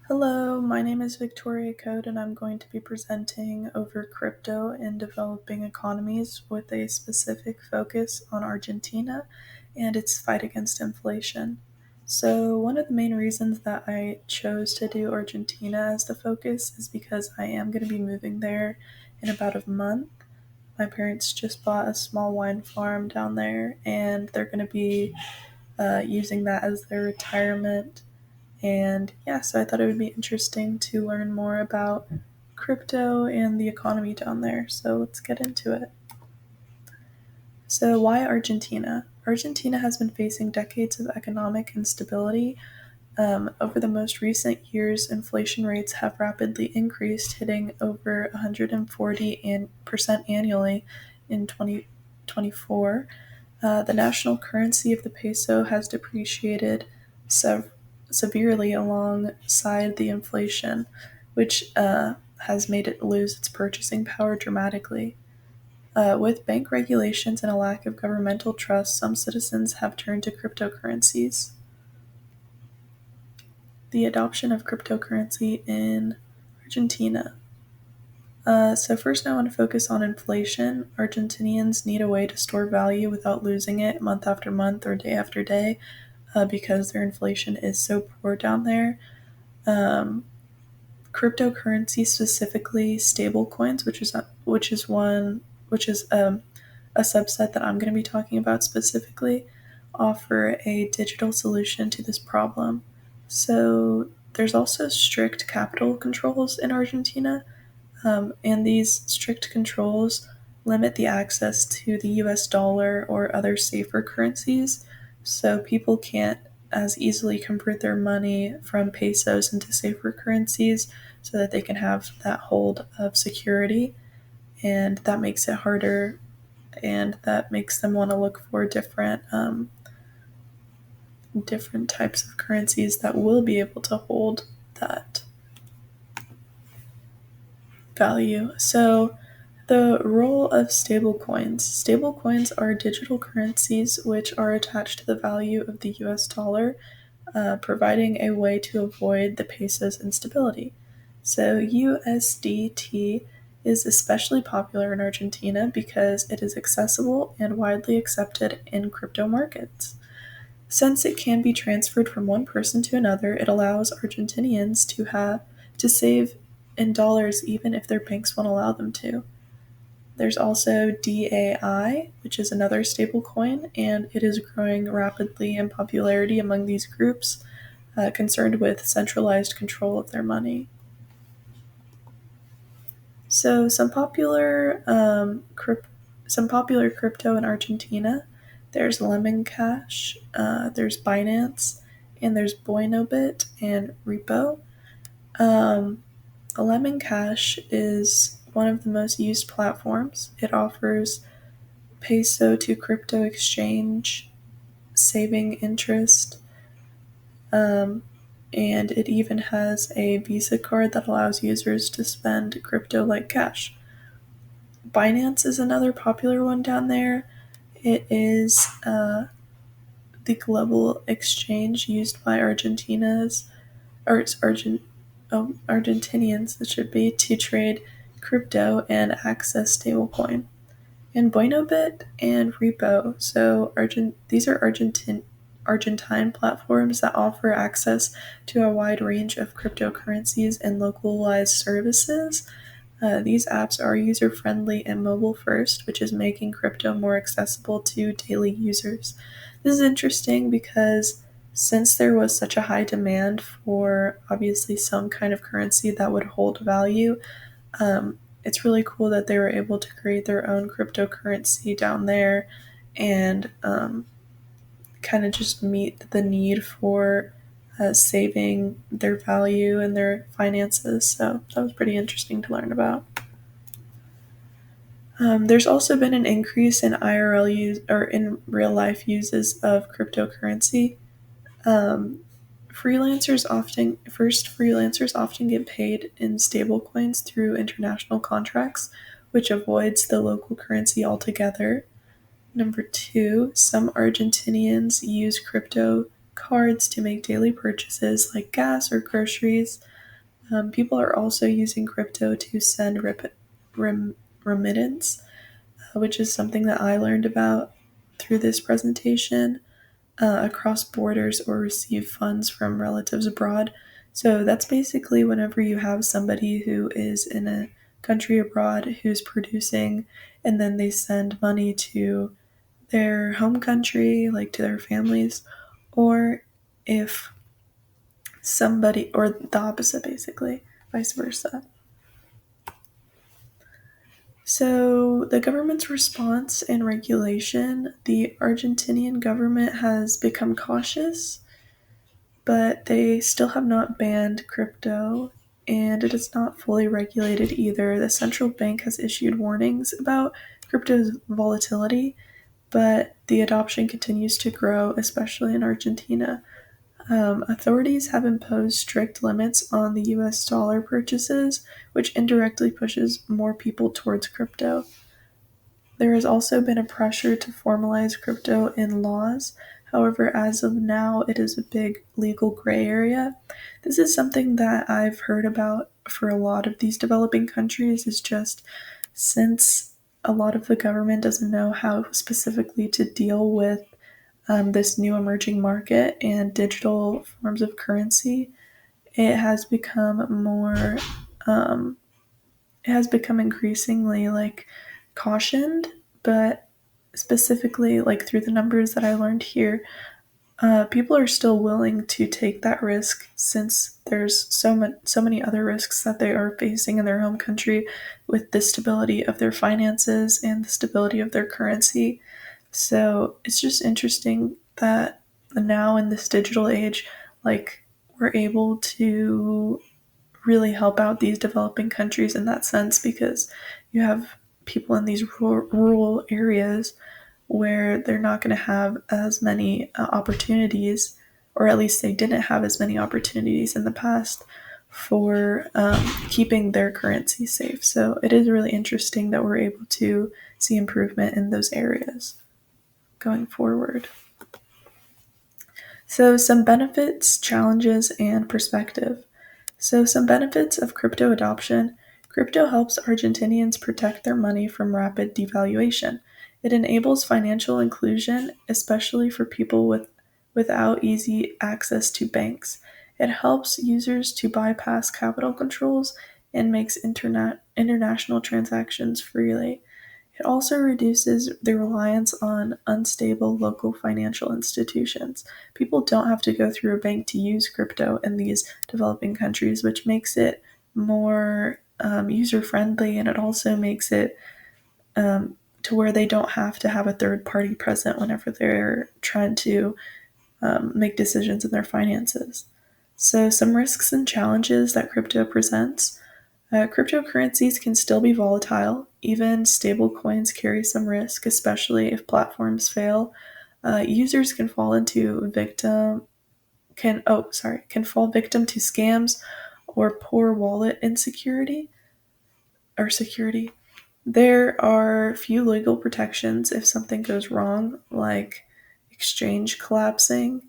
Hello, my name is Victoria Code, and I'm going to be presenting over crypto in developing economies with a specific focus on Argentina and its fight against inflation. So, one of the main reasons that I chose to do Argentina as the focus is because I am going to be moving there in about a month. My parents just bought a small wine farm down there, and they're going to be using that as their retirement. And yeah, so I thought it would be interesting to learn more about crypto and the economy down there. So let's get into it. So, why Argentina? Argentina has been facing decades of economic instability. Over the most recent years, inflation rates have rapidly increased, hitting over 140% annually in 2024. The national currency of the peso has depreciated sev- severely alongside the inflation, which has made it lose its purchasing power dramatically. With bank regulations and a lack of governmental trust, some citizens have turned to cryptocurrencies. The adoption of cryptocurrency in Argentina. So, first, I want to focus on inflation. Argentinians need a way to store value without losing it month after month or day after day because their inflation is so poor down there. Um, Cryptocurrency, specifically stable coins, which is a subset that I'm going to be talking about specifically, offer a digital solution to this problem. So there's also strict capital controls in Argentina, and these strict controls limit the access to the US dollar or other safer currencies, so people can't as easily convert their money from pesos into safer currencies so that they can have that hold of security. And that makes it harder, and that makes them want to look for different types of currencies that will be able to hold that value. So, the role of stablecoins. Stablecoins are digital currencies which are attached to the value of the US dollar, providing a way to avoid the peso's instability. So, USDT is especially popular in Argentina because it is accessible and widely accepted in crypto markets. Since it can be transferred from one person to another, it allows Argentinians to save in dollars even if their banks won't allow them to. There's also DAI, which is another stablecoin, and it is growing rapidly in popularity among these groups concerned with centralized control of their money. So some popular crypto in Argentina. There's Lemon Cash, there's Binance, and there's Buenobit and Repo. Um, Lemon Cash is one of the most used platforms. It offers peso to crypto exchange, saving interest, um, and it even has a Visa card that allows users to spend crypto like cash. Binance is another popular one down there. It is the global exchange used by Argentinians, it should be, to trade crypto and access stablecoin. And Buenobit and Repo. So these are Argentine platforms that offer access to a wide range of cryptocurrencies and localized services. These apps are user friendly and mobile first, which is making crypto more accessible to daily users. This is interesting because since there was such a high demand for obviously some kind of currency that would hold value, it's really cool that they were able to create their own cryptocurrency down there and kind of just meet the need for saving their value and their finances. So that was pretty interesting to learn about. There's also been an increase in IRL use or in real life uses of cryptocurrency. Um, freelancers often get paid in stablecoins through international contracts, which avoids the local currency altogether. Number two, some Argentinians use crypto cards to make daily purchases like gas or groceries. People are also using crypto to send remittance, which is something that I learned about through this presentation, across borders or receive funds from relatives abroad. So that's basically whenever you have somebody who is in a country abroad who's producing and then they send money to their home country, like to their families, or if somebody, or the opposite basically, vice versa. So, the government's response and regulation, the Argentinian government has become cautious, but they still have not banned crypto, and it is not fully regulated either. The central bank has issued warnings about crypto's volatility, but the adoption continues to grow, especially in Argentina. Authorities have imposed strict limits on the US dollar purchases, which indirectly pushes more people towards crypto. There has also been a pressure to formalize crypto in laws. However, as of now, it is a big legal gray area. This is something that I've heard about for a lot of these developing countries, is just since a lot of the government doesn't know how specifically to deal with this new emerging market and digital forms of currency, it has become more, um, it has become increasingly like cautioned, but specifically like through the numbers that I learned here, people are still willing to take that risk since there's so many other risks that they are facing in their home country with the stability of their finances and the stability of their currency. So it's just interesting that now in this digital age, like we're able to really help out these developing countries in that sense because you have people in these rural areas where they're not going to have as many opportunities, or at least they didn't have as many opportunities in the past for keeping their currency safe. So it is really interesting that we're able to see improvement in those areas going forward. So, some benefits, challenges, and perspective. So, some benefits of crypto adoption. Crypto helps Argentinians protect their money from rapid devaluation. It enables financial inclusion, especially for people without easy access to banks. It helps users to bypass capital controls and makes international transactions freely. It also reduces the reliance on unstable local financial institutions. People don't have to go through a bank to use crypto in these developing countries, which makes it more user friendly, and it also makes it to where they don't have to have a third party present whenever they're trying to make decisions in their finances. So, some risks and challenges that crypto presents. Cryptocurrencies can still be volatile. Even stable coins carry some risk, especially if platforms fail. Users can fall into victim can fall victim to scams or poor wallet insecurity or security. There are few legal protections if something goes wrong, like exchange collapsing.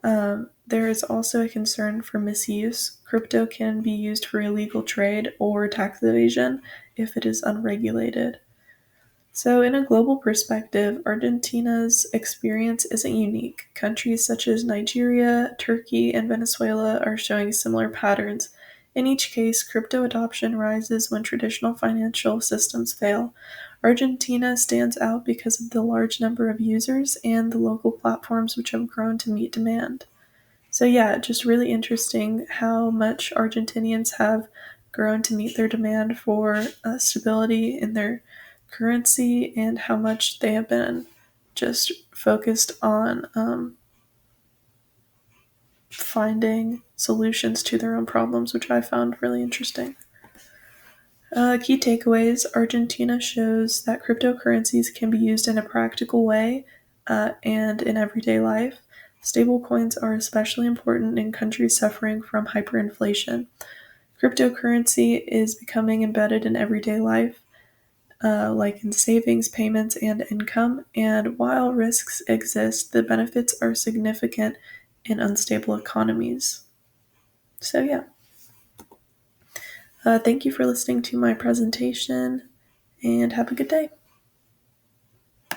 There is also a concern for misuse. Crypto can be used for illegal trade or tax evasion if it is unregulated. So, in a global perspective, Argentina's experience isn't unique. Countries such as Nigeria, Turkey, and Venezuela are showing similar patterns. In each case, crypto adoption rises when traditional financial systems fail. Argentina stands out because of the large number of users and the local platforms which have grown to meet demand. So, yeah, just really interesting how much Argentinians have grown to meet their demand for stability in their currency and how much they have been just focused on finding solutions to their own problems, which I found really interesting. Key takeaways: Argentina shows that cryptocurrencies can be used in a practical way and in everyday life. Stablecoins are especially important in countries suffering from hyperinflation. Cryptocurrency is becoming embedded in everyday life, like in savings, payments, and income. And while risks exist, the benefits are significant in unstable economies. So, yeah. Thank you for listening to my presentation and have a good day.